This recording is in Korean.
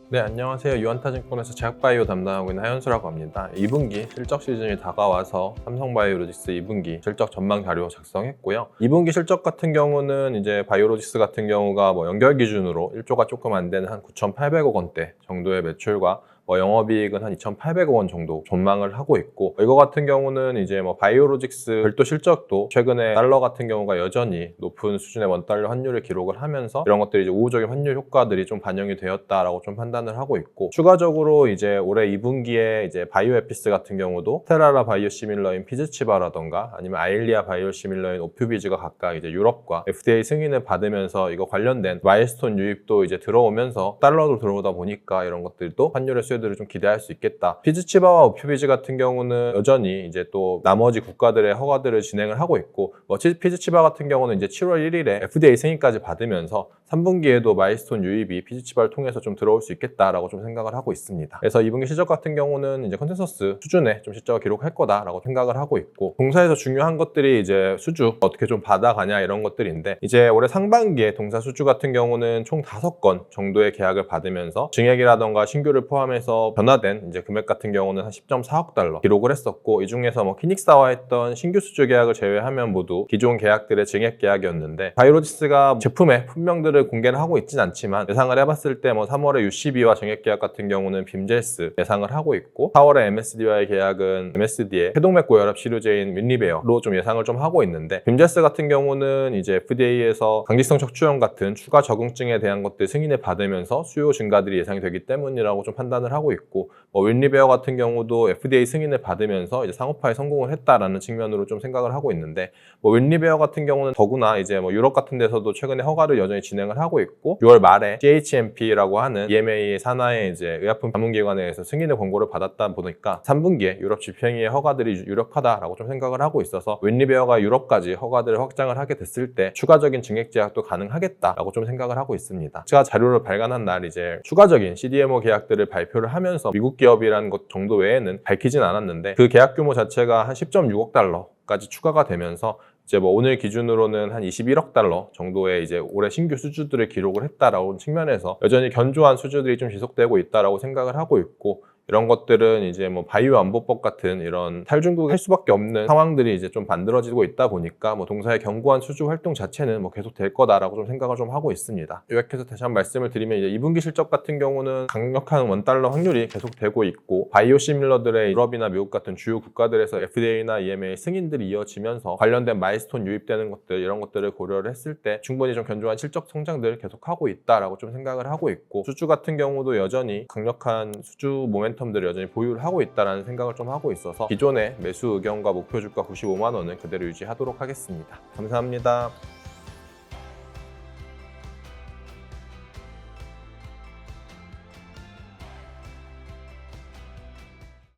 네, 안녕하세요. 유한타증권에서 제약바이오 담당하고 있는 하현수라고 합니다. 2분기 실적 시즌이 다가와서 삼성바이오로직스 2분기 실적 전망 자료 작성했고요. 2분기 실적 같은 경우는 이제 바이오로직스 같은 경우가 연결 기준으로 1조가 조금 안 되는 한 9,800억 원대 정도의 매출과 영업이익은 한 2,800억 원 정도 전망을 하고 있고, 이거 같은 경우는 이제 바이오로직스 별도 실적도 최근에 달러 같은 경우가 여전히 높은 수준의 원달러 환율을 기록을 하면서 이런 것들이 이제 우호적인 환율 효과들이 좀 반영이 되었다라고 좀 판단을 하고 있고, 추가적으로 이제 올해 2분기에 이제 바이오에피스 같은 경우도 테라라 바이오시밀러인 피즈치바라던가 아니면 아일리아 바이오시밀러인 오퓨비즈가 각각 이제 유럽과 FDA 승인을 받으면서 이거 관련된 마일스톤 유입도 이제 들어오면서 달러도 들어오다 보니까 이런 것들도 환율의 수혜들을 좀 기대할 수 있겠다. 피즈치바와 오퓨비즈 같은 경우는 여전히 이제 또 나머지 국가들의 허가들을 진행을 하고 있고, 피즈치바 같은 경우는 이제 7월 1일에 FDA 승인까지 받으면서 3분기에도 마일스톤 유입이 피즈치바를 통해서 좀 들어올 수 있겠다라고 좀 생각을 하고 있습니다. 그래서 2분기 실적 같은 경우는 이제 컨센서스 수준의 좀 실적을 기록할 거다라고 생각을 하고 있고, 동사에서 중요한 것들이 이제 수주 어떻게 좀 받아가냐 이런 것들인데, 이제 올해 상반기에 동사 수주 같은 경우는 총 5건 정도의 계약을 받으면서 증액이라던가 신규를 포함해서 변화된 이제 금액 같은 경우는 한 10.4억 달러 기록을 했었고, 이 중에서 키닉사와 했던 신규 수주 계약을 제외하면 모두 기존 계약들의 증액 계약이었는데, 바이오로직스가 제품의 품명들을 공개를 하고 있진 않지만 예상을 해봤을 때 3월에 UCB와 증액 계약 같은 경우는 빔젤스 예상을 하고 있고, 4월에 MSD와의 계약은 MSD의 해동맥 고혈압 치료제인 윈리베어로 좀 예상을 좀 하고 있는데, 빔젤스 같은 경우는 이제 FDA에서 강직성 척추염 같은 추가 적응증에 대한 것들 승인을 받으면서 수요 증가들이 예상이 되기 때문이라고 좀 판단을 하고 있고, 윈리베어 같은 경우도 FDA 승인을 받으면서 이제 상업화에 성공을 했다라는 측면으로 좀 생각을 하고 있는데, 윈리베어 같은 경우는 더구나 이제 유럽 같은 데서도 최근에 허가를 여전히 진행을 하고 있고, 6월 말에 CHMP라고 하는 EMA 산하의 이제 의약품 자문기관에서 승인의 권고를 받았다 보니까 3분기에 유럽 집행위의 허가들이 유력하다라고 좀 생각을 하고 있어서, 윈리베어가 유럽까지 허가들을 확장을 하게 됐을 때 추가적인 증액 제약도 가능하겠다라고 좀 생각을 하고 있습니다. 제가 자료를 발간한 날 이제 추가적인 CDMO 계약들을 발표를 하면서 미국 기업이라는 것 정도 외에는 밝히진 않았는데, 그 계약 규모 자체가 한 10.6억 달러까지 추가가 되면서 이제 오늘 기준으로는 한 21억 달러 정도의 이제 올해 신규 수주들을 기록을 했다라는 측면에서 여전히 견조한 수주들이 좀 지속되고 있다라고 생각을 하고 있고, 이런 것들은 이제 바이오 안보법 같은 이런 탈중국할 수밖에 없는 상황들이 이제 좀 만들어지고 있다 보니까 동사의 견고한 수주 활동 자체는 계속 될 거다라고 좀 생각을 좀 하고 있습니다. 요약해서 다시 한번 말씀을 드리면, 이제 2분기 실적 같은 경우는 강력한 원달러 확률이 계속되고 있고, 바이오 시밀러들의 유럽이나 미국 같은 주요 국가들에서 FDA나 EMA 승인들이 이어지면서 관련된 마일스톤 유입되는 것들, 이런 것들을 고려를 했을 때 충분히 좀 견조한 실적 성장들을 계속하고 있다라고 좀 생각을 하고 있고, 수주 같은 경우도 여전히 강력한 수주 모멘텀들을 여전히 보유를 하고 있다는 생각을 좀 하고 있어서 기존의 매수 의견과 목표 주가 95만 원을 그대로 유지하도록 하겠습니다. 감사합니다.